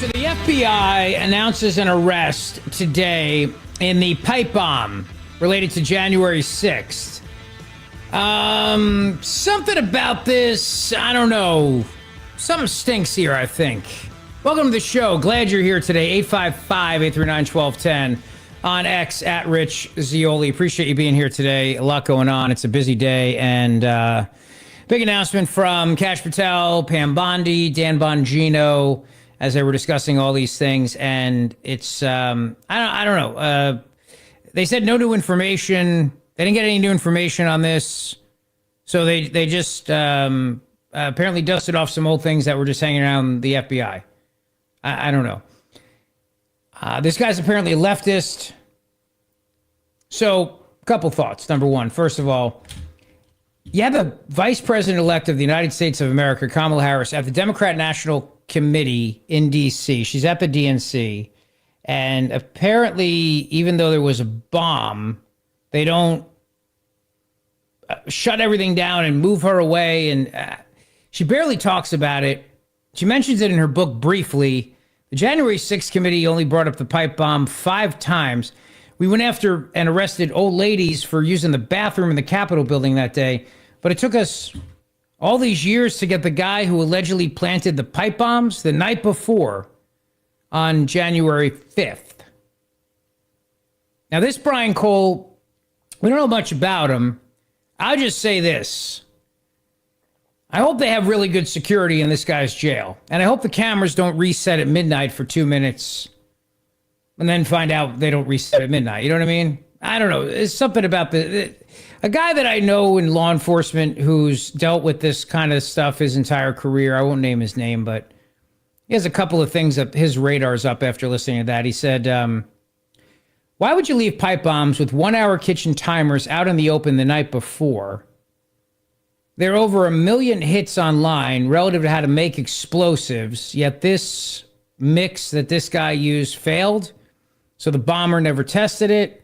So the FBI announces an arrest today in the pipe bomb related to January 6th. Something about this, I don't know. Something stinks here, I think. Welcome to the show. Glad you're here today. 855-839-1210 on X at Rich Zeoli. Appreciate you being here today. A lot going on. It's a busy day, and big announcement from Kash Patel, Pam Bondi, Dan Bongino, as they were discussing all these things. And it's, I don't know. They said no new information. They didn't get any new information on this. So they just apparently dusted off some old things that were just hanging around the FBI. I don't know. This guy's apparently a leftist. So, a couple thoughts. Number one, first of all, you have the vice president-elect of the United States of America, Kamala Harris, at the Democrat National Committee in D.C. She's at the DNC. And apparently, even though there was a bomb, they don't shut everything down and move her away. And she barely talks about it. She mentions it in her book briefly. The January 6th committee only brought up the pipe bomb 5 times. We went after and arrested old ladies for using the bathroom in the Capitol building that day. But it took us all these years to get the guy who allegedly planted the pipe bombs the night before on January 5th. Now, this Brian Cole, we don't know much about him. I'll just say this. I hope they have really good security in this guy's jail. And I hope the cameras don't reset at midnight for 2 minutes and then find out they don't reset at midnight. You know what I mean? I don't know. It's something about a guy that I know in law enforcement who's dealt with this kind of stuff his entire career. I won't name his name, but he has a couple of things up. His radar's up after listening to that. He said, why would you leave pipe bombs with 1-hour kitchen timers out in the open the night before? There are over 1 million hits online relative to how to make explosives, yet this mix that this guy used failed, so the bomber never tested it.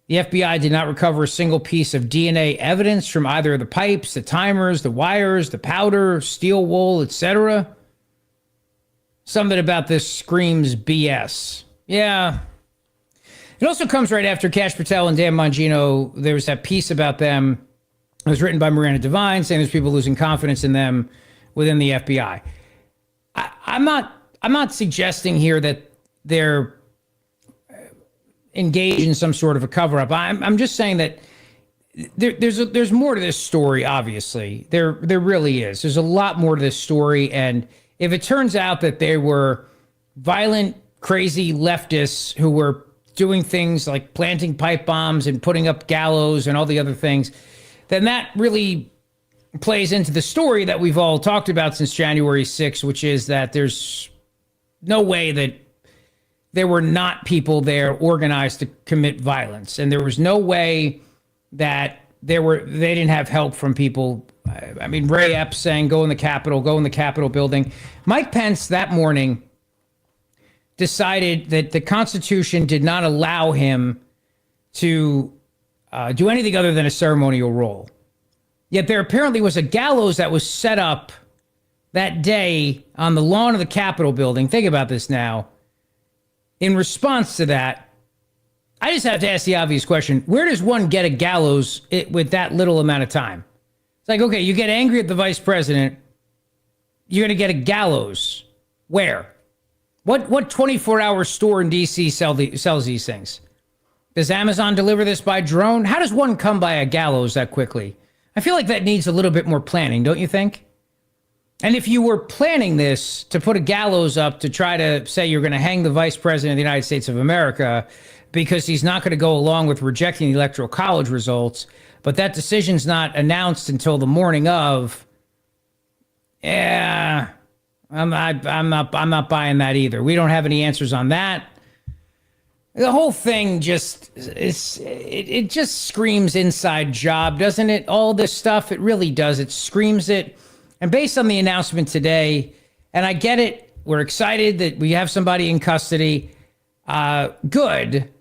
The FBI did not recover a single piece of DNA evidence from either of the pipes, the timers, the wires, the powder, steel wool, etc. Something about this screams BS. Yeah. It also comes right after Kash Patel and Dan Bongino. There was that piece about them. It was written by Miranda Devine, saying there's people losing confidence in them within the FBI. I'm not suggesting here that they're engaged in some sort of a cover-up. I'm just saying that there's more to this story. Obviously, there really is. There's a lot more to this story, and if it turns out that they were violent, crazy leftists who were doing things like planting pipe bombs and putting up gallows and all the other things, then that really plays into the story that we've all talked about since January 6th, which is that there's no way that there were not people there organized to commit violence. And there was no way that they didn't have help from people. I mean, Ray Epps saying, go in the Capitol building. Mike Pence that morning decided that the Constitution did not allow him to do anything other than a ceremonial role. Yet there apparently was a gallows that was set up that day on the lawn of the Capitol building. Think about this now. In response to that, I just have to ask the obvious question. Where does one get a gallows with that little amount of time? It's like, okay, you get angry at the vice president. You're going to get a gallows. Where? What 24-hour store in D.C. sells these things? Does Amazon deliver this by drone? How does one come by a gallows that quickly? I feel like that needs a little bit more planning, don't you think? And if you were planning this to put a gallows up to try to say you're going to hang the vice president of the United States of America because he's not going to go along with rejecting the Electoral College results, but that decision's not announced until the morning of, yeah, I'm not buying that either. We don't have any answers on that. The whole thing just it just screams inside job, doesn't it? All this stuff, it really does. It screams it. And based on the announcement today, and I get it, we're excited that we have somebody in custody. Good,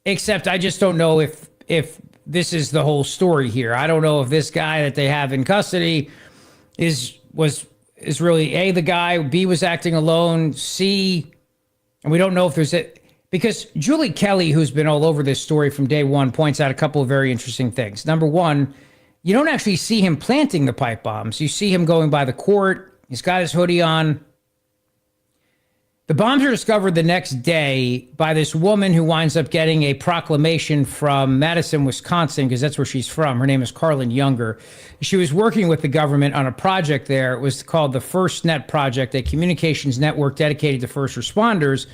except I just don't know if this is the whole story here. I don't know if this guy that they have in custody was is really A, the guy, B, was acting alone, C, and we don't know if there's a, because Julie Kelly, who's been all over this story from day one, points out a couple of very interesting things. Number one, you don't actually see him planting the pipe bombs. You see him going by the court. He's got his hoodie on. The bombs are discovered the next day by this woman who winds up getting a proclamation from Madison, Wisconsin, because that's where she's from. Her name is Carlin Younger. She was working with the government on a project there. It was called the First Net Project, a communications network dedicated to first responders.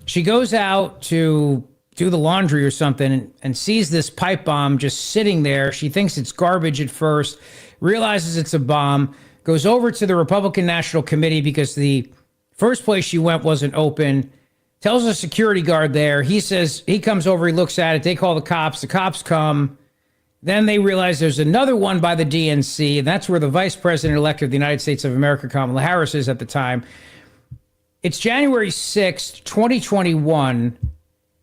She goes out to do the laundry or something and sees this pipe bomb just sitting there. She thinks it's garbage at first, realizes it's a bomb, goes over to the Republican National Committee because the first place she went wasn't open, tells a security guard there. He says, he comes over, he looks at it. They call the cops come. Then they realize there's another one by the DNC, and that's where the vice president-elect of the United States of America, Kamala Harris, is at the time. It's January 6th, 2021.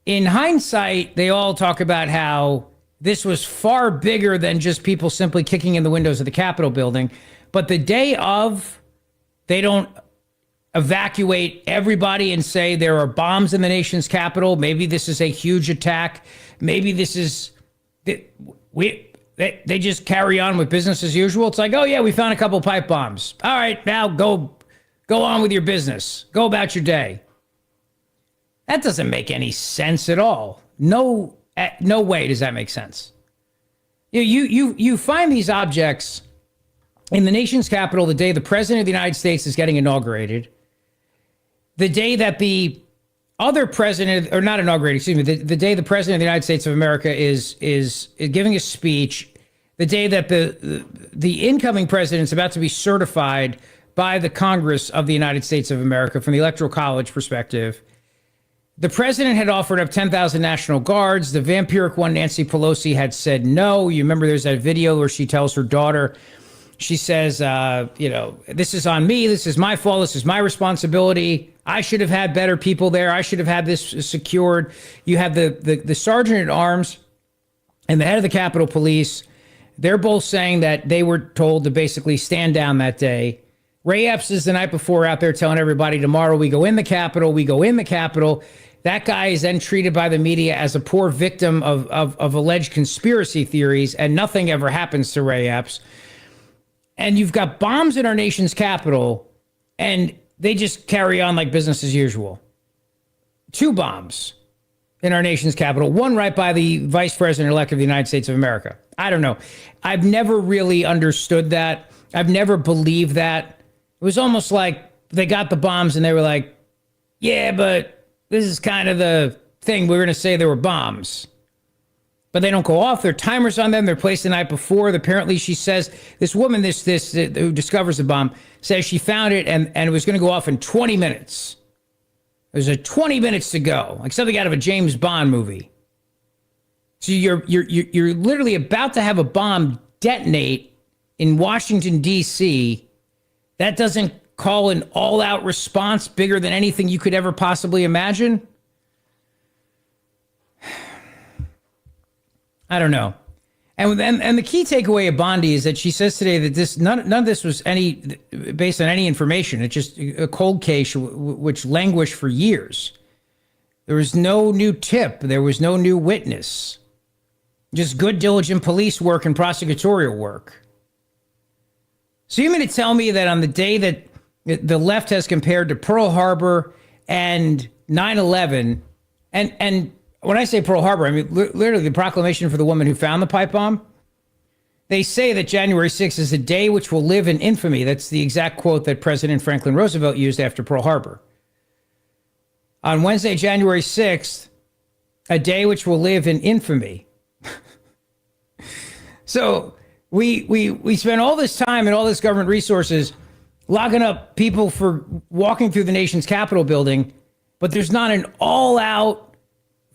In hindsight, they all talk about how this was far bigger than just people simply kicking in the windows of the Capitol building. But the day of, they don't evacuate everybody and say there are bombs in the nation's capital. Maybe this is a huge attack. Maybe this is, they just carry on with business as usual. It's like, oh yeah, we found a couple pipe bombs. All right, now go on with your business. Go about your day. That doesn't make any sense at all. No way does that make sense. You find these objects in the nation's capital the day the president of the United States is getting inaugurated, the day that the other president, or not inaugurated, excuse me, the day the president of the United States of America is giving a speech, the day that the incoming president is about to be certified by the Congress of the United States of America from the Electoral College perspective. The president had offered up 10,000 National Guards. The vampiric one, Nancy Pelosi, had said no. You remember there's that video where she tells her daughter, she says, this is on me. This is my fault. This is my responsibility. I should have had better people there. I should have had this secured. You have the sergeant at arms and the head of the Capitol Police. They're both saying that they were told to basically stand down that day. Ray Epps is the night before out there telling everybody tomorrow we go in the Capitol. We go in the Capitol. That guy is then treated by the media as a poor victim of alleged conspiracy theories, and nothing ever happens to Ray Epps. And you've got bombs in our nation's capital, and they just carry on like business as usual. 2 bombs in our nation's capital, one right by the vice president-elect of the United States of America. I don't know. I've never really understood that. I've never believed that. It was almost like they got the bombs and they were like, yeah, but this is kind of the thing. We're going to say there were bombs. But they don't go off. There are timers on them. They're placed the night before. Apparently, she says, this woman, this who discovers the bomb, says she found it and it was going to go off in 20 minutes. There's 20 minutes to go, like something out of a James Bond movie. So you're literally about to have a bomb detonate in Washington, D.C. That doesn't call an all-out response bigger than anything you could ever possibly imagine? I don't know. And the key takeaway of Bondi is that she says today that this none of this was based on any information. It's just a cold case which languished for years. There was no new tip. There was no new witness. Just good, diligent police work and prosecutorial work. So you mean to tell me that on the day that the left has compared to Pearl Harbor and 9/11, and when I say Pearl Harbor, I mean literally the proclamation for the woman who found the pipe bomb, they say that January 6th is a day which will live in infamy. That's the exact quote that President Franklin Roosevelt used after Pearl Harbor. On Wednesday, January 6th, a day which will live in infamy. So we spend all this time and all this government resources locking up people for walking through the nation's Capitol building, but there's not an all-out,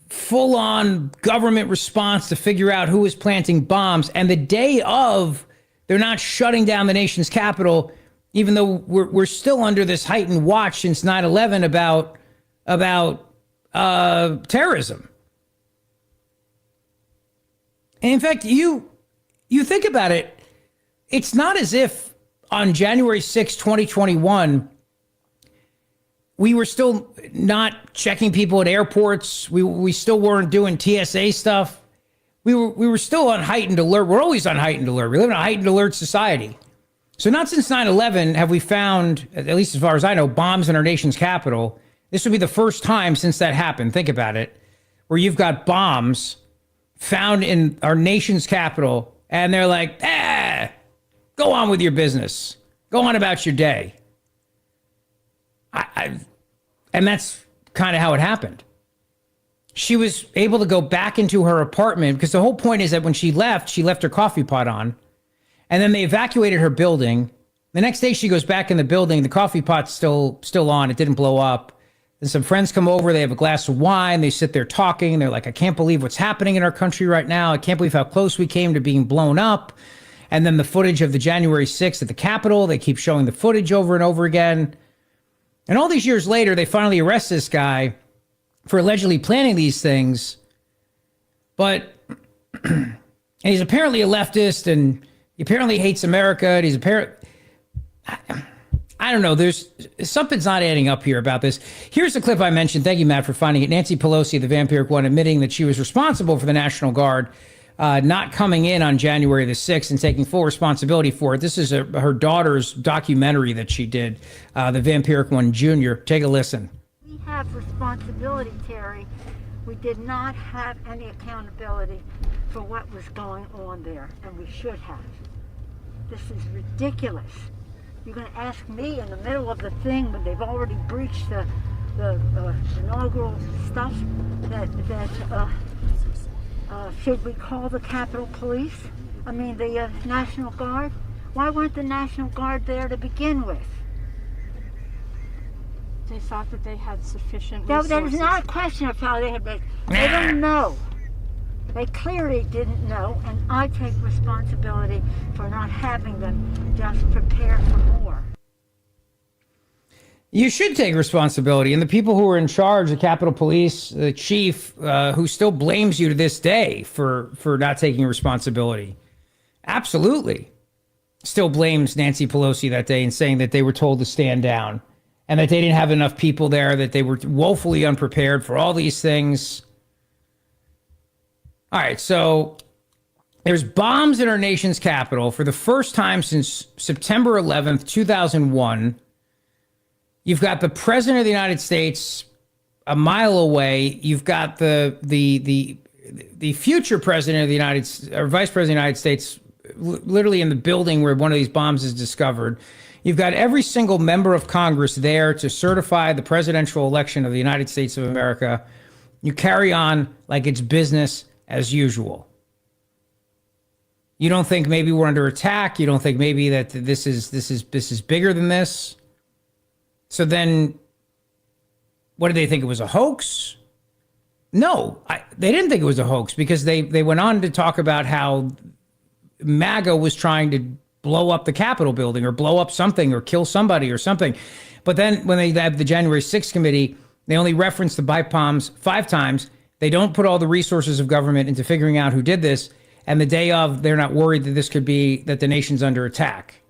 full-on government response to figure out who is planting bombs. And the day of, they're not shutting down the nation's Capitol, even though we're still under this heightened watch since 9/11 about terrorism. And in fact, you think about it, it's not as if on January 6, 2021, we were still not checking people at airports. We still weren't doing TSA stuff. We were still on heightened alert. We're always on heightened alert. We live in a heightened alert society. So not since 9/11 have we found, at least as far as I know, bombs in our nation's capital. This would be the first time since that happened. Think about it, where you've got bombs found in our nation's capital, and they're like, go on with your business. Go on about your day. And that's kind of how it happened. She was able to go back into her apartment because the whole point is that when she left her coffee pot on, and then they evacuated her building. The next day she goes back in the building. The coffee pot's still on. It didn't blow up. And some friends come over. They have a glass of wine. They sit there talking. They're like, I can't believe what's happening in our country right now. I can't believe how close we came to being blown up. And then the footage of the January 6th at the Capitol, they keep showing the footage over and over again. And all these years later, they finally arrest this guy for allegedly planning these things. But and he's apparently a leftist, and he apparently hates America. And he's I don't know. There's something's not adding up here about this. Here's the clip I mentioned. Thank you, Matt, for finding it. Nancy Pelosi, the vampiric one, admitting that she was responsible for the National Guard not coming in on January the 6th and taking full responsibility for it. This is her daughter's documentary that she did, the vampiric one, Junior. Take a listen. We have responsibility, Terry. We did not have any accountability for what was going on there, and we should have. This is ridiculous. You're going to ask me in the middle of the thing when they've already breached the inaugural stuff that should we call the Capitol Police? I mean, the National Guard? Why weren't the National Guard there to begin with? They thought that they had sufficient resources. That is not a question of how they had. They don't know. They clearly didn't know, and I take responsibility for not having them just prepare for more. You should take responsibility. And the people who are in charge, the Capitol Police, the chief, who still blames you to this day for not taking responsibility, absolutely still blames Nancy Pelosi that day and saying that they were told to stand down and that they didn't have enough people there, that they were woefully unprepared for all these things. All right, so there's bombs in our nation's capital for the first time since September 11th, 2001. You've got the president of the United States a mile away. You've got the future president of the United States, or vice president of the United States, literally in the building where one of these bombs is discovered. You've got every single member of Congress there to certify the presidential election of the United States of America. You carry on like it's business as usual. You don't think maybe we're under attack. You don't think maybe that this is bigger than this. So then, what did they think? It was a hoax? No, they didn't think it was a hoax, because they went on to talk about how MAGA was trying to blow up the Capitol building or blow up something or kill somebody or something. But then when they have the January 6th committee, they only reference the pipe bombs 5 times. They don't put all the resources of government into figuring out who did this. And the day of, they're not worried that this could be that the nation's under attack.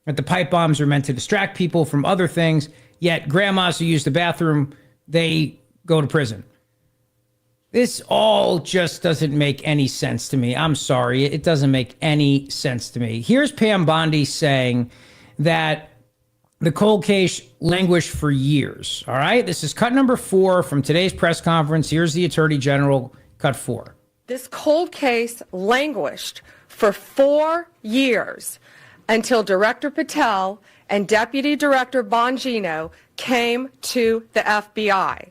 That the pipe bombs are meant to distract people from other things. Yet grandmas who use the bathroom, they go to prison. This all just doesn't make any sense to me. I'm sorry. It doesn't make any sense to me. Here's Pam Bondi saying that the cold case languished for years. All right. This is cut number 4 from today's press conference. Here's the Attorney General, cut 4. This cold case languished for 4 years until Director Patel and Deputy Director Bongino came to the FBI.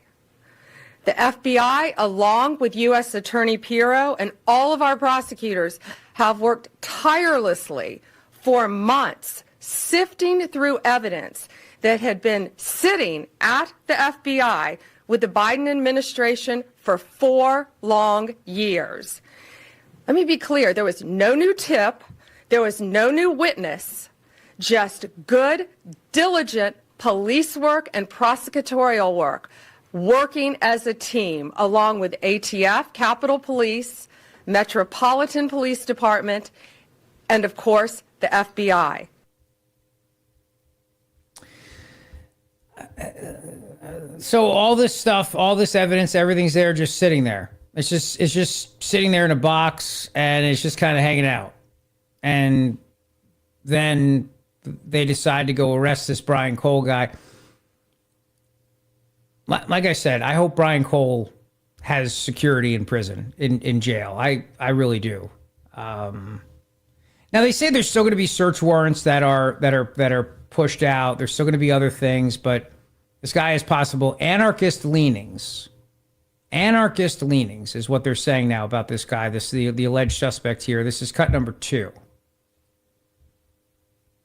The FBI, along with U.S. Attorney Pirro and all of our prosecutors, have worked tirelessly for months, sifting through evidence that had been sitting at the FBI with the Biden administration for 4 long years. Let me be clear, there was no new tip, there was no new witness, just good, diligent police work and prosecutorial work, working as a team along with ATF, Capitol Police, Metropolitan Police Department, and of course, the FBI. So all this stuff, all this evidence, everything's there, just sitting there. It's just sitting there in a box, and it's just kind of hanging out. And then they decide to go arrest this Brian Cole guy. Like I said, I hope Brian Cole has security in prison, in jail. I really do. Now they say there's still going to be search warrants that are pushed out. There's still going to be other things, but this guy has possible anarchist leanings. Anarchist leanings is what they're saying now about this guy. The alleged suspect here. This is cut number 2.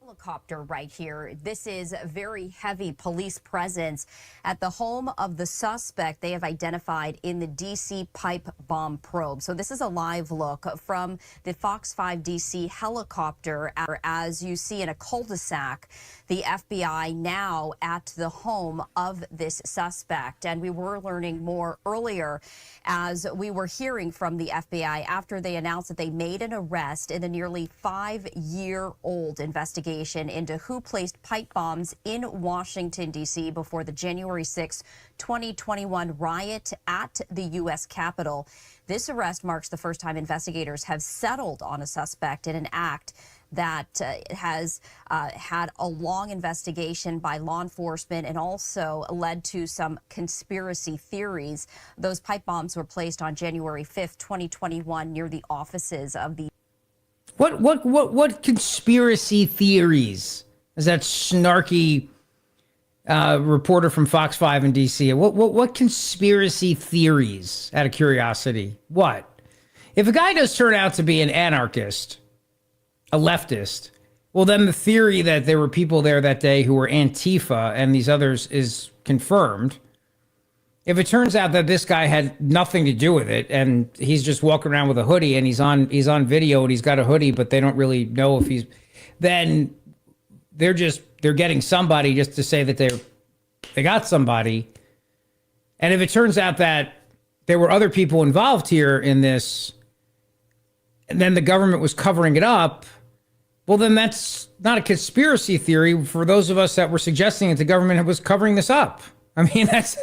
Helicopter right here. This is very heavy police presence at the home of the suspect they have identified in the DC pipe bomb probe. So this is a live look from the Fox 5 DC helicopter as you see in a cul-de-sac. The FBI now at the home of this suspect. And we were learning more earlier as we were hearing from the FBI after they announced that they made an arrest in a nearly 5-year-old investigation into who placed pipe bombs in Washington, D.C. before the January 6, 2021 riot at the U.S. Capitol. This arrest marks the first time investigators have settled on a suspect in an act that has had a long investigation by law enforcement and also led to some conspiracy theories. Those pipe bombs were placed on January 5th, 2021 near the offices of the... What conspiracy theories is that snarky reporter from Fox 5 in DC? What conspiracy theories, out of curiosity? What? If a guy does turn out to be an anarchist, a leftist, well, then the theory that there were people there that day who were Antifa and these others is confirmed. If it turns out that this guy had nothing to do with it and he's just walking around with a hoodie and he's on video and he's got a hoodie, but they don't really know if he's, then they're getting somebody just to say that they got somebody. And if it turns out that there were other people involved here in this, and then the government was covering it up, well, then that's not a conspiracy theory for those of us that were suggesting that the government was covering this up. I mean, that's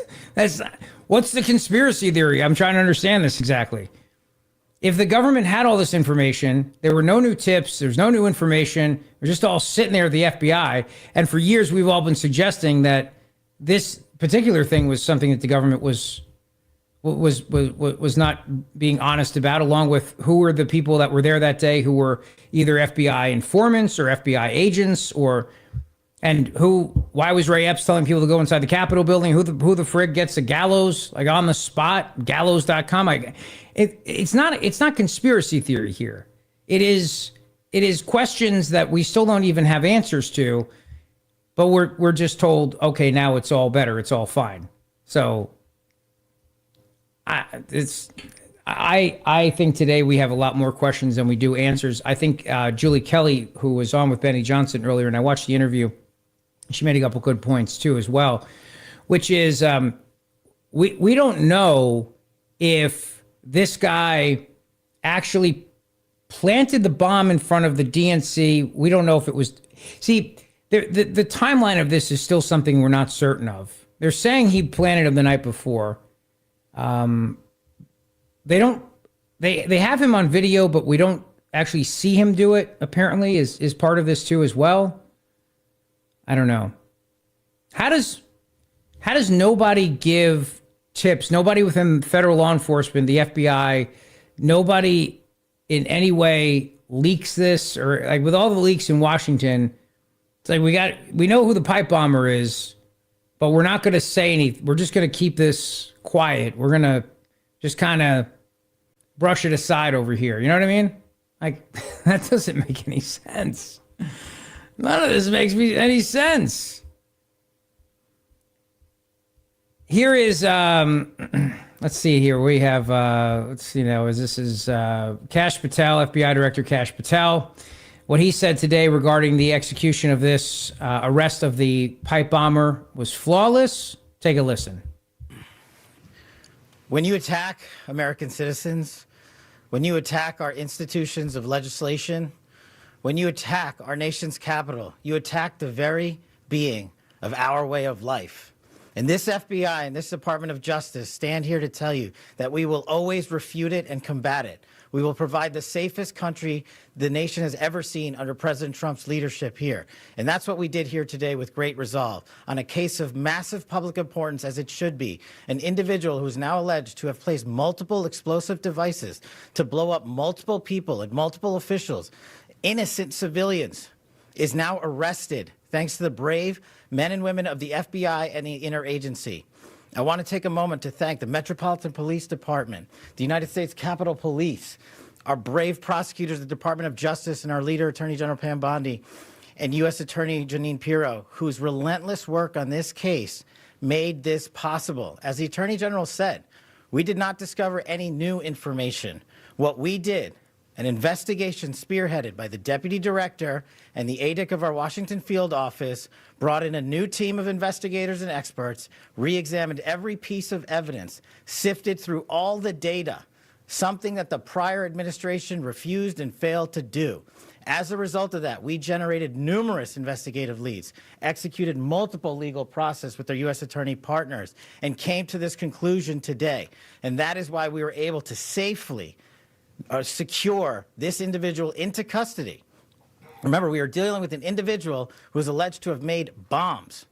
what's the conspiracy theory? I'm trying to understand this exactly. If the government had all this information, there were no new tips, there's no new information, they're just all sitting there at the FBI, and for years we've all been suggesting that this particular thing was something that the government was not being honest about, along with who were the people that were there that day who were either FBI informants or FBI agents, why was Ray Epps telling people to go inside the Capitol building? Who the frig gets a gallows, like on the spot, gallows.com. It's not conspiracy theory here. It is questions that we still don't even have answers to, but we're just told, okay, now it's all better. It's all fine. So I think today we have a lot more questions than we do answers. I think Julie Kelly, who was on with Benny Johnson earlier, and I watched the interview, she made a couple good points too as well, which is we don't know if this guy actually planted the bomb in front of the DNC. We don't know if it was... See, the timeline of this is still something we're not certain of. They're saying he planted them the night before. They have him on video, but we don't actually see him do it, apparently, is part of this too as well. I don't know. How does nobody give tips? Nobody within federal law enforcement, the FBI, nobody in any way leaks this, or like with all the leaks in Washington, it's like we know who the pipe bomber is, but we're not going to say anything. We're just going to keep this quiet. We're going to just kind of brush it aside over here. You know what I mean? Like, that doesn't make any sense. None of this makes any sense. Here is, let's see here. We have, let's see now, this is Kash Patel, FBI Director Kash Patel. What he said today regarding the execution of this arrest of the pipe bomber was flawless. Take a listen. When you attack American citizens, when you attack our institutions of legislation, when you attack our nation's capital, you attack the very being of our way of life. And this FBI and this Department of Justice stand here to tell you that we will always refute it and combat it. We will provide the safest country the nation has ever seen under President Trump's leadership here. And that's what we did here today with great resolve on a case of massive public importance, as it should be. An individual who is now alleged to have placed multiple explosive devices to blow up multiple people and multiple officials, innocent civilians, is now arrested thanks to the brave men and women of the FBI and the interagency. I want to take a moment to thank the Metropolitan Police Department, the United States Capitol Police, our brave prosecutors, the Department of Justice, and our leader, Attorney General Pam Bondi, and U.S. Attorney Jeanine Pirro, whose relentless work on this case made this possible. As the Attorney General said, we did not discover any new information. What we did, an investigation spearheaded by the Deputy Director and the ADIC of our Washington field office, brought in a new team of investigators and experts, re-examined every piece of evidence, sifted through all the data, something that the prior administration refused and failed to do. As a result of that, we generated numerous investigative leads, executed multiple legal process with our U.S. attorney partners, and came to this conclusion today. And that is why we were able to safely secure this individual into custody. Remember, we are dealing with an individual who is alleged to have made bombs.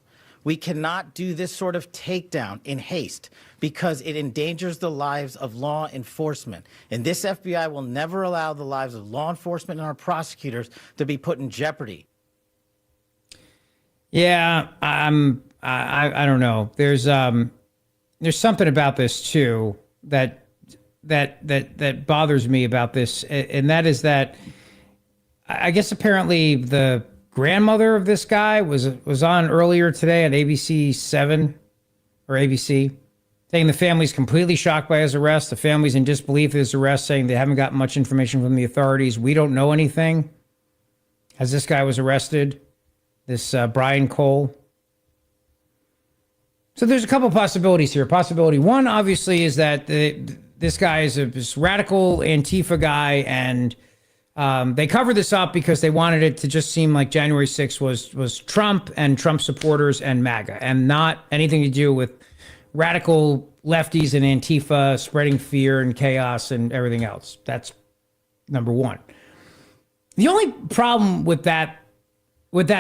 We cannot do this sort of takedown in haste because it endangers the lives of law enforcement. And this FBI will never allow the lives of law enforcement and our prosecutors to be put in jeopardy. Yeah, I don't know. There's something about this too that bothers me about this, and that is that I guess apparently the grandmother of this guy was on earlier today on ABC 7 or ABC, saying the family's completely shocked by his arrest. The family's in disbelief of his arrest, saying they haven't gotten much information from the authorities. We don't know anything. As this guy was arrested, this Brian Cole. So there's a couple possibilities here. Possibility one, obviously, is that this guy is this radical Antifa guy, and they covered this up because they wanted it to just seem like January 6th was Trump and Trump supporters and MAGA, and not anything to do with radical lefties and Antifa spreading fear and chaos and everything else. That's number one. The only problem with that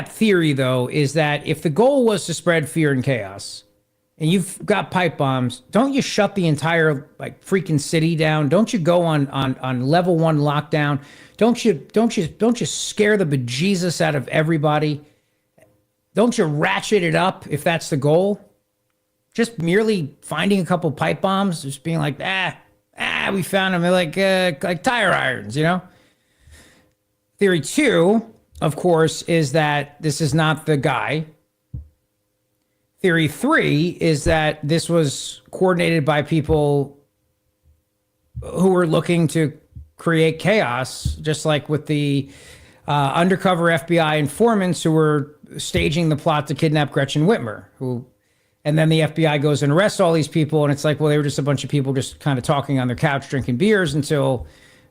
theory, though, is that if the goal was to spread fear and chaos, and you've got pipe bombs, don't you shut the entire freaking city down? Don't you go on level 1 lockdown? Don't you scare the bejesus out of everybody? Don't you ratchet it up if that's the goal? Just merely finding a couple pipe bombs, just being like, we found them, like tire irons, you know? Theory 2, of course, is that this is not the guy. Theory 3 is that this was coordinated by people who were looking to create chaos, just like with the undercover FBI informants who were staging the plot to kidnap Gretchen Whitmer, and then the FBI goes and arrests all these people, and it's like, well, they were just a bunch of people just kind of talking on their couch, drinking beers, until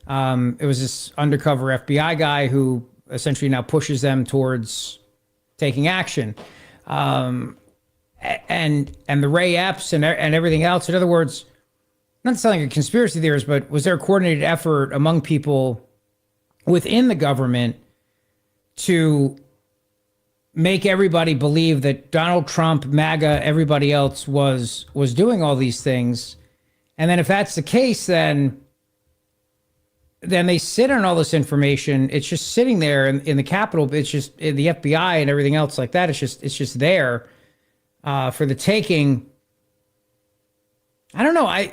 it was this undercover FBI guy who essentially now pushes them towards taking action. And the Ray Epps and everything else. In other words, not sounding like a conspiracy theorist, but was there a coordinated effort among people within the government to make everybody believe that Donald Trump, MAGA, everybody else was doing all these things? And then if that's the case, then they sit on all this information. It's just sitting there in the Capitol. It's just in the FBI and everything else like that. It's just there for the taking. I don't know. I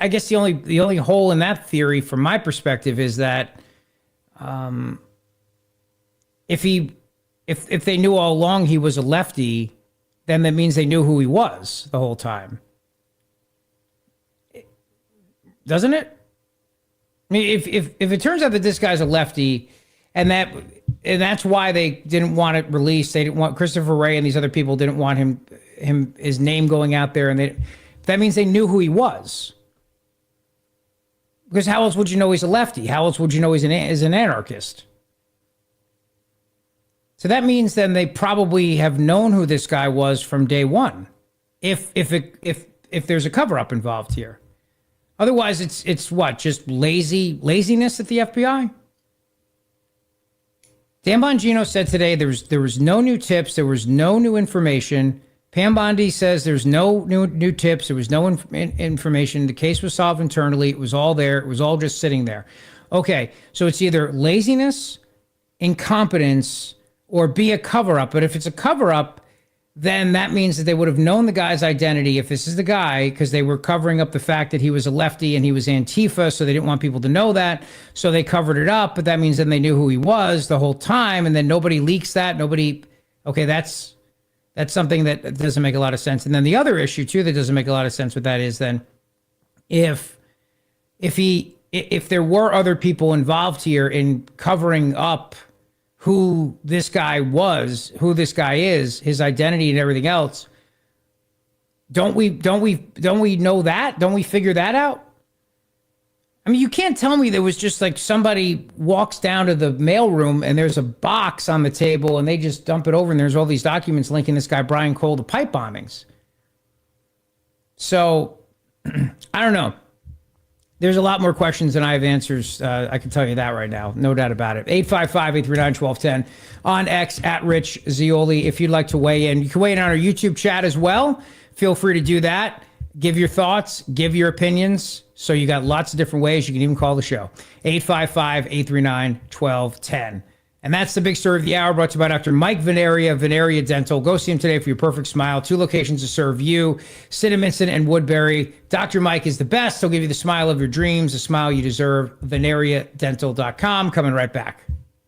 guess the only hole in that theory, from my perspective, is that if they knew all along he was a lefty, then that means they knew who he was the whole time, doesn't it? I mean, if it turns out that this guy's a lefty, and that's why they didn't want it released, they didn't want Christopher Wray and these other people didn't want his name going out there, and that means they knew who he was. Because how else would you know he's a lefty? How else would you know he's an anarchist? So that means then they probably have known who this guy was from day one. If there's a cover up involved here. Otherwise, it's what, just laziness at the FBI? Dan Bongino said today there was no new tips, there was no new information. Pam Bondi says there's no new tips, there was no information. The case was solved internally. It was all there. It was all just sitting there. Okay, so it's either laziness, incompetence, or be a cover up. But if it's a cover up, then that means that they would have known the guy's identity if this is the guy, because they were covering up the fact that he was a lefty and he was Antifa, so they didn't want people to know that. So they covered it up, but that means then they knew who he was the whole time, and then nobody leaks that. Okay, that's something that doesn't make a lot of sense. And then the other issue, too, that doesn't make a lot of sense with that is then if there were other people involved here in covering up who this guy was, who this guy is, his identity and everything else, don't we know that? Don't we figure that out? I mean, you can't tell me there was just like somebody walks down to the mailroom and there's a box on the table and they just dump it over and there's all these documents linking this guy Brian Cole to pipe bombings. So I don't know. There's a lot more questions than I have answers. I can tell you that right now. No doubt about it. 855-839-1210 on X at Rich Zeoli. If you'd like to weigh in, you can weigh in on our YouTube chat as well. Feel free to do that. Give your thoughts, give your opinions. So you got lots of different ways. You can even call the show. 855-839-1210. And that's the big story of the hour, brought to you by Dr. Mike Veneria Dental. Go see him today for your perfect smile. 2 locations to serve you, Siddaminson and Woodbury. Dr. Mike is the best. He'll give you the smile of your dreams, the smile you deserve. VeneriaDental.com. Coming right back.